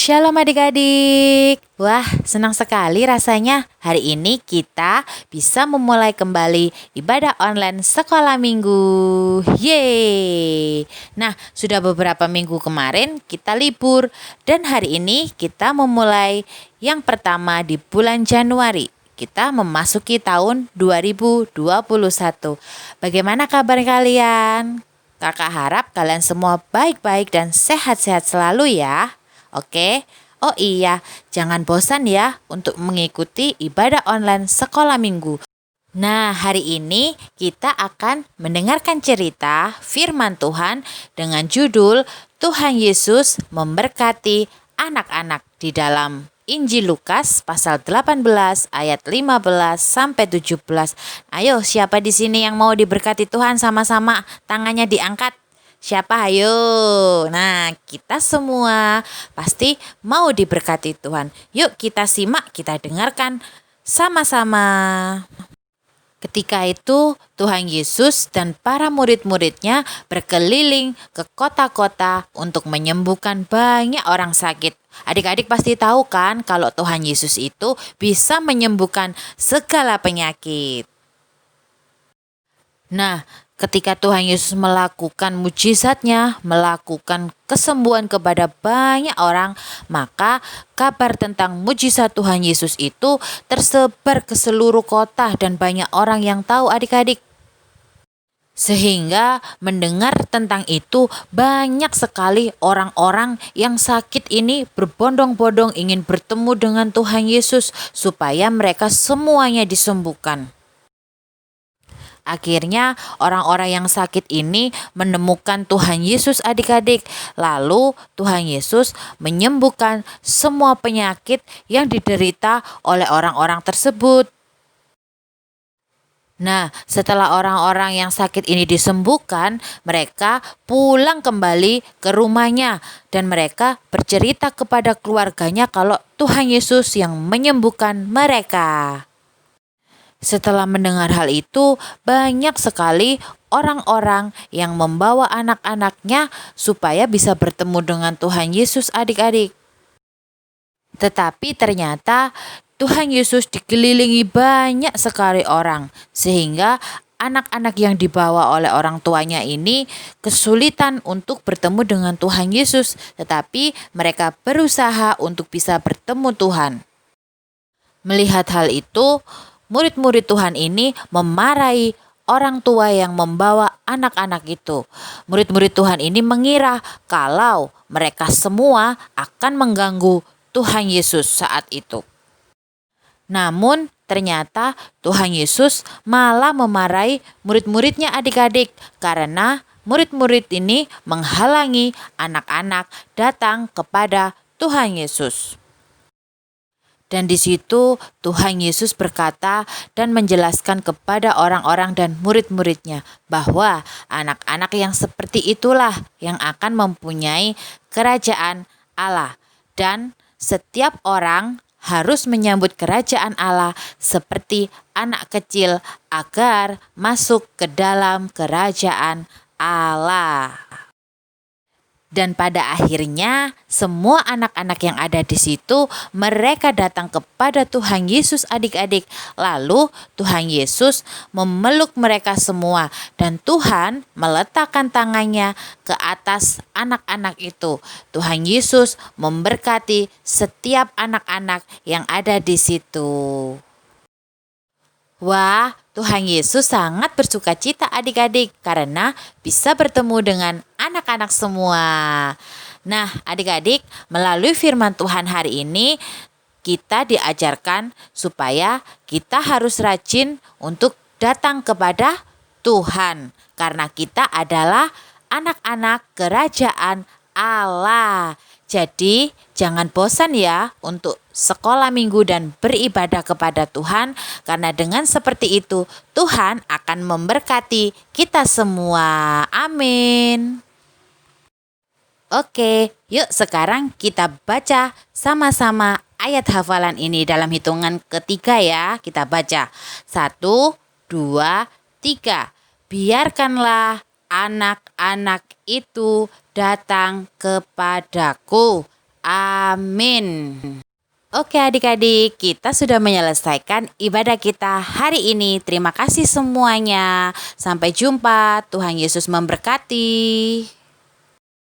Shalom adik-adik. Wah, senang sekali rasanya hari ini kita bisa memulai kembali ibadah online sekolah minggu. Yeay. Nah, sudah beberapa minggu kemarin kita libur dan hari ini kita memulai yang pertama di bulan Januari. Kita memasuki tahun 2021. Bagaimana kabar kalian? Kakak harap kalian semua baik-baik dan sehat-sehat selalu ya. Oke, oh iya, jangan bosan ya untuk mengikuti ibadah online sekolah minggu. Nah, hari ini kita akan mendengarkan cerita firman Tuhan dengan judul Tuhan Yesus memberkati anak-anak di dalam Injil Lukas pasal 18 ayat 15 sampai 17. Ayo, siapa di sini yang mau diberkati Tuhan sama-sama? Tangannya diangkat. Siapa? Ayo. Nah, kita semua pasti mau diberkati Tuhan. Yuk kita simak, kita dengarkan sama-sama. Ketika itu Tuhan Yesus dan para murid-muridnya berkeliling ke kota-kota untuk menyembuhkan banyak orang sakit. Adik-adik pasti tahu kan kalau Tuhan Yesus itu bisa menyembuhkan segala penyakit. Nah, ketika Tuhan Yesus melakukan mujizatnya, melakukan kesembuhan kepada banyak orang, maka kabar tentang mujizat Tuhan Yesus itu tersebar ke seluruh kota dan banyak orang yang tahu adik-adik. Sehingga mendengar tentang itu banyak sekali orang-orang yang sakit ini berbondong-bondong ingin bertemu dengan Tuhan Yesus supaya mereka semuanya disembuhkan. Akhirnya orang-orang yang sakit ini menemukan Tuhan Yesus adik-adik. Lalu Tuhan Yesus menyembuhkan semua penyakit yang diderita oleh orang-orang tersebut. Nah, setelah orang-orang yang sakit ini disembuhkan, mereka pulang kembali ke rumahnya dan mereka bercerita kepada keluarganya kalau Tuhan Yesus yang menyembuhkan mereka. Setelah mendengar hal itu, banyak sekali orang-orang yang membawa anak-anaknya supaya bisa bertemu dengan Tuhan Yesus adik-adik. Tetapi ternyata Tuhan Yesus dikelilingi banyak sekali orang, sehingga anak-anak yang dibawa oleh orang tuanya ini kesulitan untuk bertemu dengan Tuhan Yesus, tetapi mereka berusaha untuk bisa bertemu Tuhan. Melihat hal itu, murid-murid Tuhan ini memarahi orang tua yang membawa anak-anak itu. Murid-murid Tuhan ini mengira kalau mereka semua akan mengganggu Tuhan Yesus saat itu. Namun ternyata Tuhan Yesus malah memarahi murid-muridnya adik-adik karena murid-murid ini menghalangi anak-anak datang kepada Tuhan Yesus. Dan di situ Tuhan Yesus berkata dan menjelaskan kepada orang-orang dan murid-muridnya bahwa anak-anak yang seperti itulah yang akan mempunyai kerajaan Allah. Dan setiap orang harus menyambut kerajaan Allah seperti anak kecil agar masuk ke dalam kerajaan Allah. Dan pada akhirnya semua anak-anak yang ada di situ mereka datang kepada Tuhan Yesus adik-adik. Lalu Tuhan Yesus memeluk mereka semua dan Tuhan meletakkan tangannya ke atas anak-anak itu. Tuhan Yesus memberkati setiap anak-anak yang ada di situ. Wah, Tuhan Yesus sangat bersuka cita adik-adik karena bisa bertemu dengan anak-anak semua. Nah, adik-adik, melalui firman Tuhan hari ini kita diajarkan supaya kita harus rajin untuk datang kepada Tuhan karena kita adalah anak-anak kerajaan Allah. Jadi, jangan bosan ya untuk sekolah minggu dan beribadah kepada Tuhan, karena dengan seperti itu Tuhan akan memberkati kita semua. Amin. Oke, yuk sekarang kita baca sama-sama ayat hafalan ini dalam hitungan ketiga ya. Kita baca 1, 2, 3. Biarkanlah anak-anak itu datang kepadaku. Amin. Oke adik-adik, kita sudah menyelesaikan ibadah kita hari ini. Terima kasih semuanya. Sampai jumpa. Tuhan Yesus memberkati.